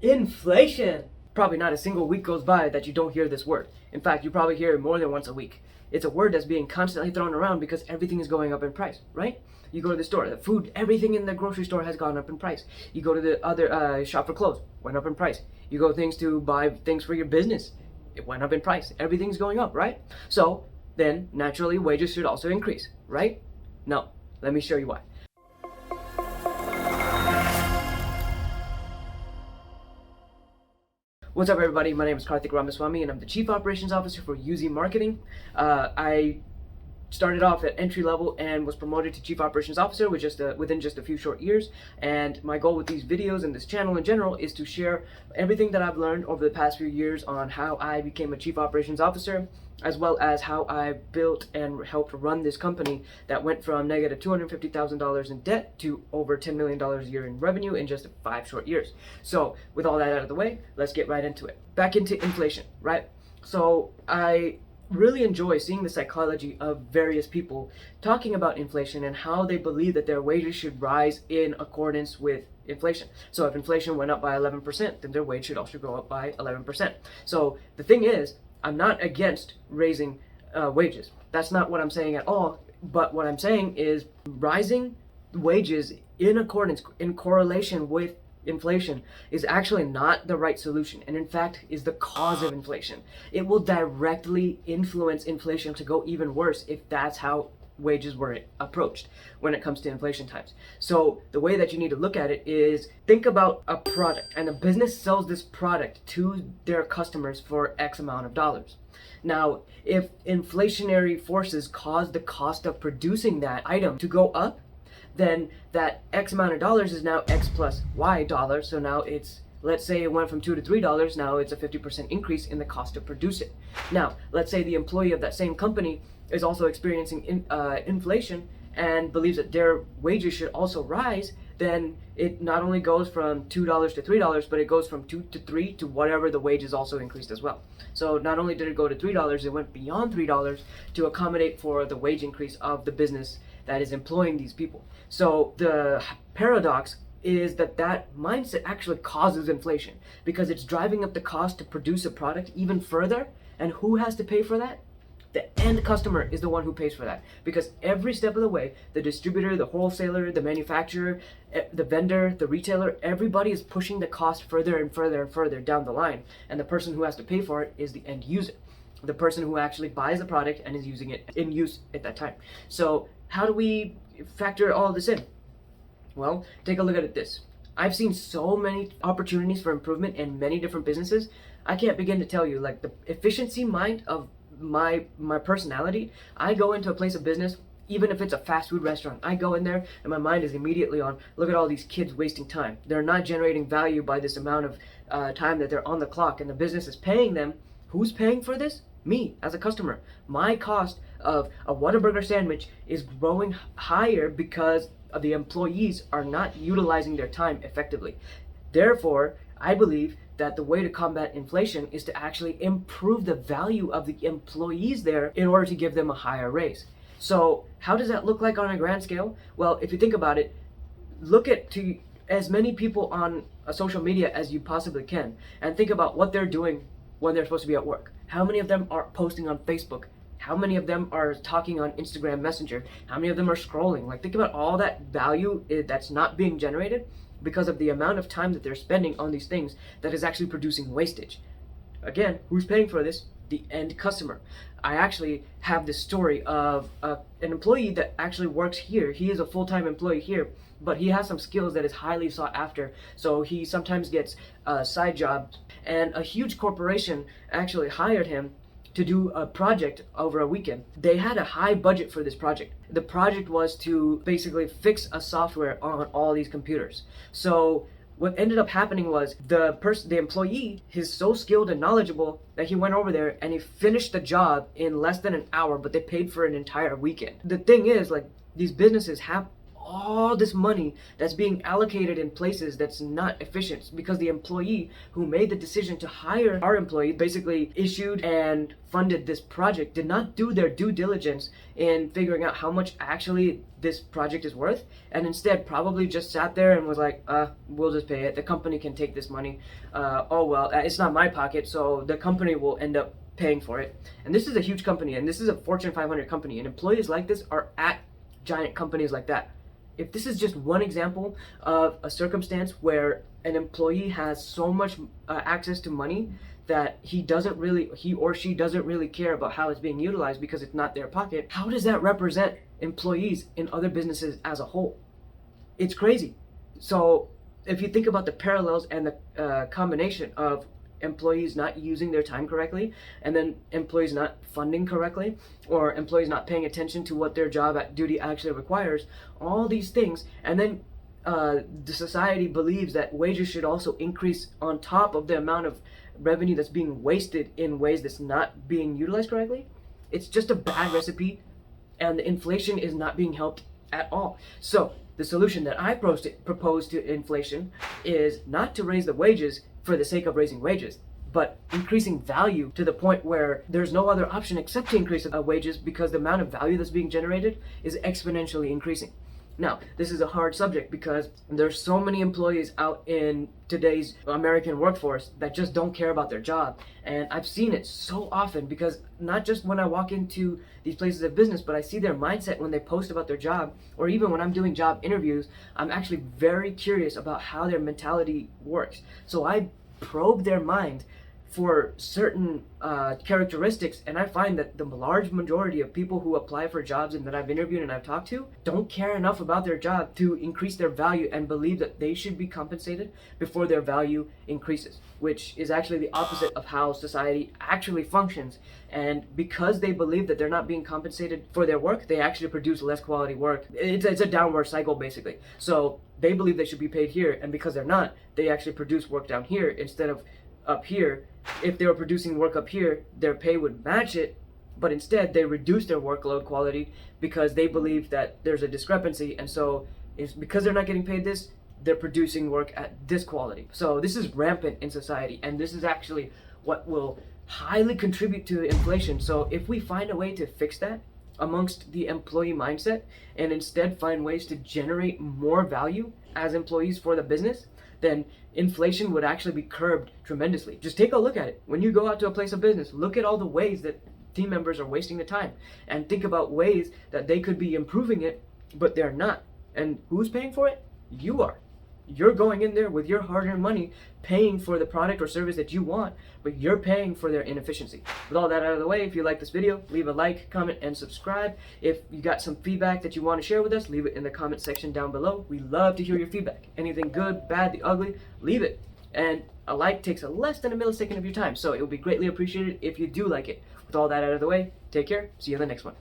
Inflation. Probably not a single week goes by that you don't hear this word. In fact, you probably hear it more than once a week. It's a word that's being constantly thrown around because everything is going up in price, right? You go to the store, the food, everything in the grocery store has gone up in price. You go to the other shop for clothes, went up in price. You go things to buy things for your business, it went up in price. Everything's going up, right? So then naturally wages should also increase, right? No, let me show you why. What's up, everybody? My name is Karthik and I'm the Chief Operations Officer for UZ Marketing. I started off at entry level and was promoted to Chief Operations Officer within just a few short years. And my goal with these videos and this channel in general is to share everything that I've learned over the past few years on how I became a Chief Operations Officer, as well as how I built and helped run this company that went from negative $250,000 in debt to over $10 million a year in revenue in just 5 short years. So with all that out of the way, let's get right into it. Back into inflation, right? So I really enjoy seeing the psychology of various people talking about inflation and how they believe that their wages should rise in accordance with inflation. So if inflation went up by 11%, then their wage should also go up by 11%. So the thing is, I'm not against raising wages. That's not what I'm saying at all. But what I'm saying is rising wages in correlation with inflation is actually not the right solution, and in fact is the cause of inflation. It will directly influence inflation to go even worse if that's how wages were approached when it comes to inflation times. So the way that you need to look at it is, think about a product, and a business sells this product to their customers for X amount of dollars. Now, if inflationary forces cause the cost of producing that item to go up, then that X amount of dollars is now X plus Y dollars. So now it's, let's say it went from $2 to $3, now it's a 50% increase in the cost to produce it. Now, let's say the employee of that same company is also experiencing inflation and believes that their wages should also rise, then it not only goes from $2 to $3, but it goes from 2 to 3 to whatever the wages also increased as well. So not only did it go to $3, it went beyond $3 to accommodate for the wage increase of the business that is employing these people. So the paradox is that that mindset actually causes inflation because it's driving up the cost to produce a product even further. And who has to pay for that? The end customer is the one who pays for that, because every step of the way, the distributor, the wholesaler, the manufacturer, the vendor, the retailer, everybody is pushing the cost further and further and further down the line. And the person who has to pay for it is the end user, the person who actually buys the product and is using it in use at that time. So how do we factor all this in? Well, take a look at it this. I've seen so many opportunities for improvement in many different businesses. I can't begin to tell you, like, the efficiency mind of my personality. I go into a place of business, even if it's a fast food restaurant, I go in there and my mind is immediately on, look at all these kids wasting time. They're not generating value by this amount of time that they're on the clock, and the business is paying them. Who's paying for this? Me, as a customer. My cost of a Whataburger sandwich is growing higher because the employees are not utilizing their time effectively. Therefore, I believe that the way to combat inflation is to actually improve the value of the employees there in order to give them a higher raise. So how does that look like on a grand scale? Well, if you think about it, look at to as many people on social media as you possibly can, and think about what they're doing when they're supposed to be at work. How many of them are posting on Facebook? How many of them are talking on Instagram Messenger? How many of them are scrolling? Like, think about all that value that's not being generated because of the amount of time that they're spending on these things that is actually producing wastage. Again, who's paying for this? The end customer. I actually have this story of an employee that actually works here. He is a full-time employee here, but he has some skills that is highly sought after. So he sometimes gets side jobs, and a huge corporation actually hired him to do a project over a weekend. They had a high budget for this project. The project was to basically fix a software on all these computers. So what ended up happening was the employee is so skilled and knowledgeable that he went over there and he finished the job in less than an hour, but they paid for an entire weekend. The thing is, like, these businesses have all this money that's being allocated in places that's not efficient, because the employee who made the decision to hire our employee, basically issued and funded this project, did not do their due diligence in figuring out how much actually this project is worth, and instead probably just sat there and was like, we'll just pay it, the company can take this money, oh well, it's not my pocket, so the company will end up paying for it. And this is a huge company, and this is a Fortune 500 company, and employees like this are at giant companies like that. If this is just one example of a circumstance where an employee has so much access to money that he or she doesn't really care about how it's being utilized because it's not their pocket, how does that represent employees in other businesses as a whole? It's crazy. So if you think about the parallels and the combination of employees not using their time correctly, and then employees not funding correctly, or employees not paying attention to what their job duty actually requires, all these things, and then the society believes that wages should also increase on top of the amount of revenue that's being wasted in ways that's not being utilized correctly. It's just a bad recipe, and the inflation is not being helped at all. So the solution that I propose to inflation is not to raise the wages for the sake of raising wages, but increasing value to the point where there's no other option except to increase wages, because the amount of value that's being generated is exponentially increasing. Now, this is a hard subject because there's so many employees out in today's American workforce that just don't care about their job. And I've seen it so often, because not just when I walk into these places of business, but I see their mindset when they post about their job, or even when I'm doing job interviews. I'm actually very curious about how their mentality works. So I probe their mind for certain characteristics, and I find that the large majority of people who apply for jobs and that I've interviewed and I've talked to don't care enough about their job to increase their value, and believe that they should be compensated before their value increases, which is actually the opposite of how society actually functions. And because they believe that they're not being compensated for their work, they actually produce less quality work. It's a downward cycle, basically. So they believe they should be paid here, and because they're not, they actually produce work down here instead of up here. If they were producing work up here, their pay would match it, but instead they reduce their workload quality because they believe that there's a discrepancy, and so it's because they're not getting paid this, they're producing work at this quality. So this is rampant in society, and this is actually what will highly contribute to inflation. So if we find a way to fix that amongst the employee mindset, and instead find ways to generate more value as employees for the business, then inflation would actually be curbed tremendously. Just take a look at it. When you go out to a place of business, look at all the ways that team members are wasting the time, and think about ways that they could be improving it, but they're not. And who's paying for it? You are. You're going in there with your hard-earned money, paying for the product or service that you want, but you're paying for their inefficiency. With all that out of the way, if you like this video, leave a like, comment, and subscribe. If you got some feedback that you want to share with us, leave it in the comment section down below. We love to hear your feedback. Anything good, bad, the ugly, leave it. And a like takes less than a millisecond of your time, so it would be greatly appreciated if you do like it. With all that out of the way, take care. See you in the next one.